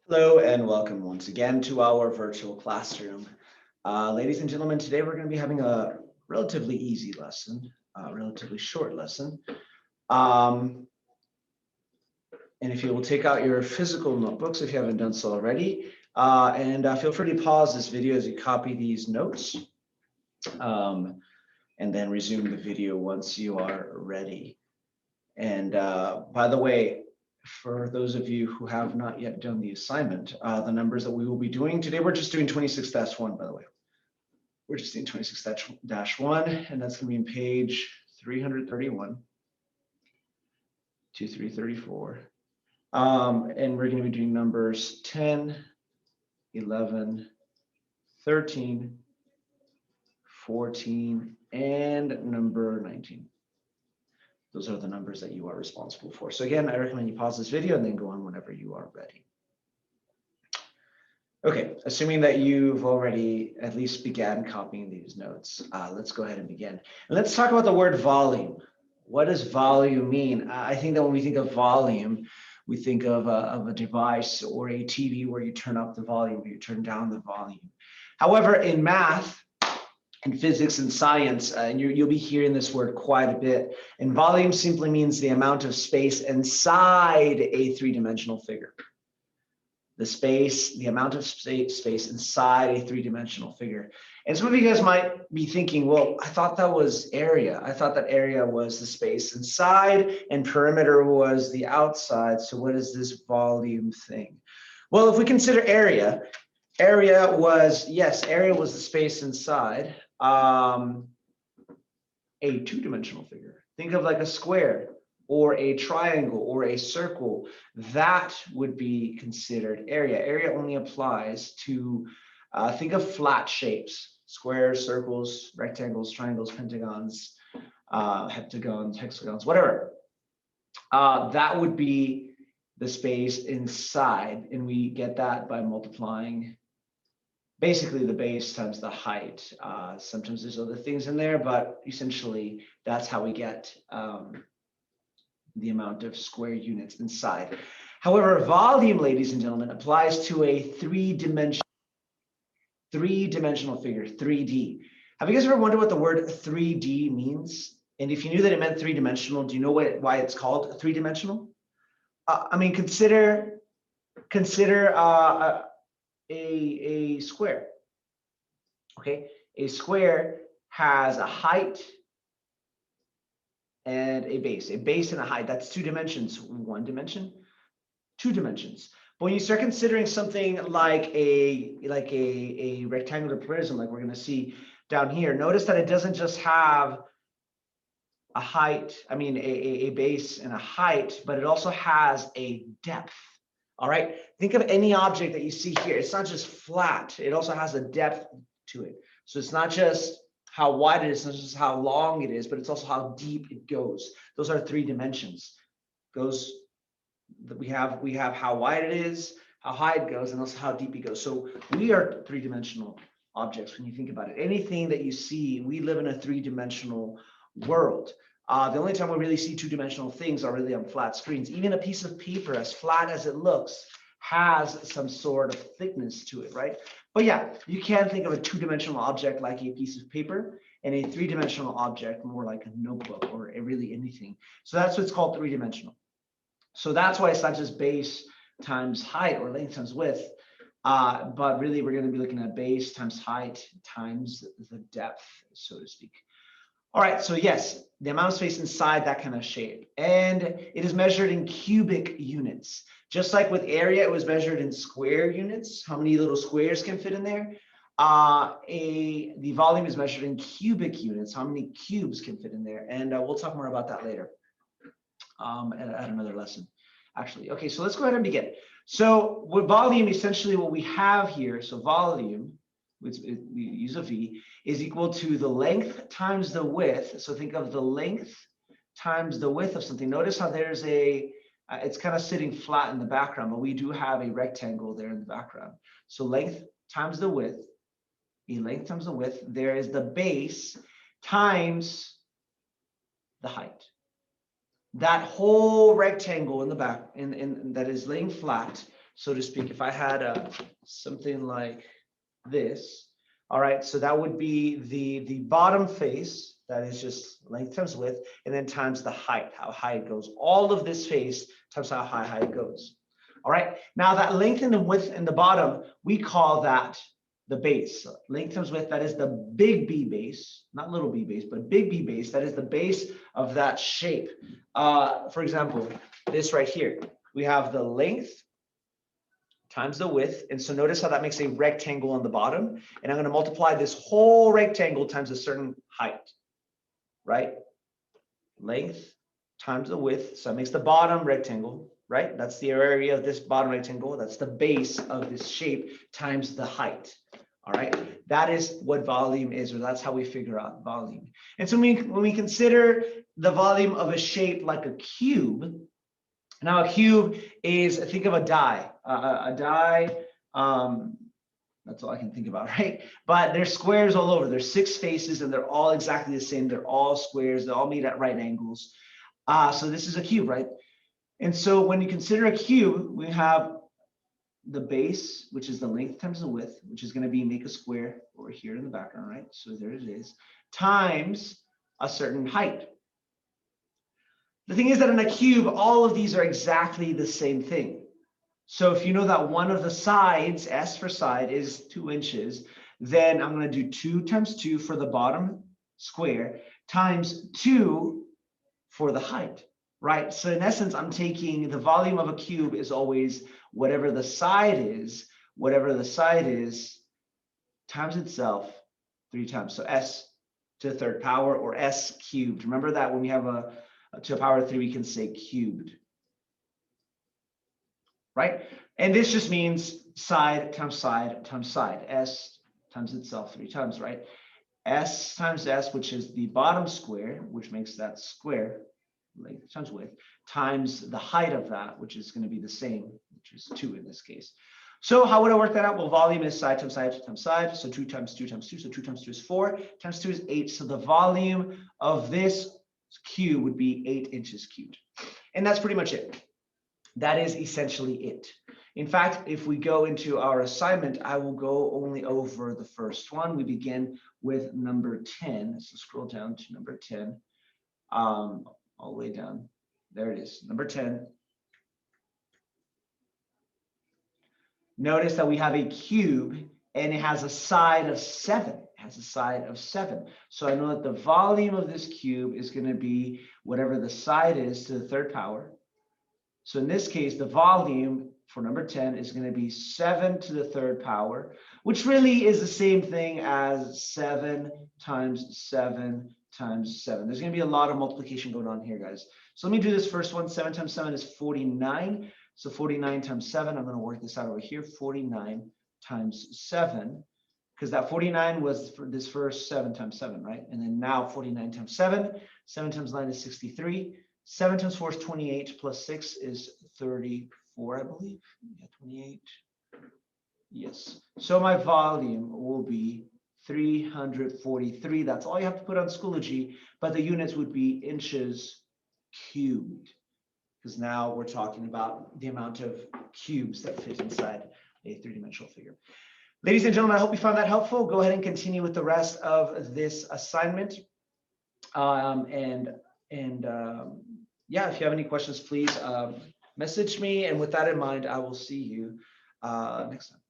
Hello and welcome once again to our virtual classroom. Ladies and gentlemen, today we're going to be having a relatively easy lesson, a relatively short lesson. And if you will take out your physical notebooks, if you haven't done so already, and feel free to pause this video as you copy these notes, and then resume the video once you are ready. And by the way, for those of you who have not yet done the assignment, the numbers that we will be doing today, we're just doing 26-1, by the way. We're just doing 26-1, and that's going to be on page 331 to 334. And we're going to be doing numbers 10, 11, 13, 14, and number 19. Those are the numbers that you are responsible for. So again, I recommend you pause this video and then go on whenever you are ready. Okay, assuming that you've already at least began copying these notes, let's go ahead and begin. And let's talk about the word volume. What does volume mean? I think that when we think of volume, we think of a device or a TV where you turn up the volume or you turn down the volume. However, in math, in physics and science, and you'll be hearing this word quite a bit. And volume simply means the amount of space inside a three-dimensional figure. The amount of space inside a three-dimensional figure. And some of you guys might be thinking, well, I thought that was area. I thought that area was the space inside and perimeter was the outside. So what is this volume thing? Well, if we consider area was the space inside a two-dimensional figure. Think of like a square or a triangle or a circle. That would be considered area. Area only applies to, think of flat shapes, squares, circles, rectangles, triangles, pentagons, hexagons, whatever. That would be the space inside, and we get that by multiplying basically the base times the height. Sometimes there's other things in there, but essentially that's how we get the amount of square units inside. However, volume, ladies and gentlemen, applies to a three-dimensional figure, 3D. Have you guys ever wondered what the word 3D means? And if you knew that it meant three-dimensional, do you know why it's called three-dimensional? I mean, consider a square. Okay, a square has a height and a base and a height. That's two dimensions. One dimension, two dimensions. But when you start considering something like a rectangular prism, like we're going to see down here, notice that it doesn't just have a height, a base and a height, but it also has a depth. All right, think of any object that you see here. It's not just flat, it also has a depth to it. So it's not just how wide it is, not just how long it is, but it's also how deep it goes. Those are three dimensions. We have how wide it is, how high it goes, and also how deep it goes. So we are three-dimensional objects when you think about it. Anything that you see, we live in a three-dimensional world. The only time we really see two-dimensional things are really on flat screens. Even a piece of paper, as flat as it looks, has some sort of thickness to it, right? But yeah, you can think of a two-dimensional object like a piece of paper and a three-dimensional object more like a notebook or really anything. So that's what's called three-dimensional. So that's why it's not just base times height or length times width, but really we're going to be looking at base times height times the depth, so to speak. All right, so yes, the amount of space inside that kind of shape. And it is measured in cubic units. Just like with area, it was measured in square units. How many little squares can fit in there? The volume is measured in cubic units. How many cubes can fit in there? And we'll talk more about that later at another lesson, actually. Okay, so let's go ahead and begin. So with volume, essentially what we have here, so volume, which we use a V, is equal to the length times the width. So think of the length times the width of something. Notice how there's it's kind of sitting flat in the background, but we do have a rectangle there in the background. So length times the width, length times the width, there is the base times the height. That whole rectangle in the back, that is laying flat, so to speak. If I had something like this, all right, so that would be the bottom face, that is just length times width, and then times the height, how high it goes. All of this face times how high it goes. All right, now that length and the width in the bottom, we call that the base. So length times width, that is the big B base, not little b base, but big B base. That is the base of that shape. For example, this right here, we have the length times the width. And so notice how that makes a rectangle on the bottom. And I'm going to multiply this whole rectangle times a certain height, right? Length times the width. So that makes the bottom rectangle, right? That's the area of this bottom rectangle. That's the base of this shape times the height. All right. That is what volume is, or that's how we figure out volume. And so when we consider the volume of a shape like a cube, now a cube is, think of a die. A die, that's all I can think about, right? But there's squares all over. There's 6 faces and they're all exactly the same. They're all squares. They all meet at right angles. So this is a cube, right? And so when you consider a cube, we have the base, which is the length times the width, which is going to be make a square over here in the background, right? So there it is, times a certain height. The thing is that in a cube, all of these are exactly the same thing. So if you know that one of the sides, S for side, is 2 inches, then I'm going to do 2 times 2 for the bottom square times 2 for the height, right? So in essence, I'm taking the volume of a cube is always whatever the side is times itself 3 times. So S to the 3rd power, or S cubed. Remember that when we have a to the power of 3, we can say cubed, right? And this just means side times side times side. S times itself 3 times, right? S times S, which is the bottom square, which makes that square, length times width, times the height of that, which is going to be the same, which is 2 in this case. So how would I work that out? Well, volume is side times side times side. So 2 times 2 times 2. So 2 times 2 is 4. Times 2 is 8. So the volume of this cube would be 8 inches cubed. And that's pretty much it. That is essentially it. In fact, if we go into our assignment, I will go only over the first one. We begin with number 10. So scroll down to number 10, all the way down. There it is, number 10. Notice that we have a cube and it has a side of 7. It has a side of 7. So I know that the volume of this cube is going to be whatever the side is to the 3rd power. So in this case, the volume for number 10 is going to be 7 to the 3rd power, which really is the same thing as 7 times 7 times 7. There's going to be a lot of multiplication going on here, guys. So let me do this first one. 7 times 7 is 49. So 49 times 7, I'm going to work this out over here. 49 times 7, because that 49 was for this first 7 times 7, right? And then now 49 times 7. 7 times 9 is 63. 7 times 4 is 28, plus 6 is 34, I believe. Yeah, 28. Yes. So my volume will be 343. That's all you have to put on Schoology, but the units would be inches cubed, because now we're talking about the amount of cubes that fit inside a 3-dimensional figure. Ladies and gentlemen, I hope you found that helpful. Go ahead and continue with the rest of this assignment. Yeah, if you have any questions, please message me. And with that in mind, I will see you next time.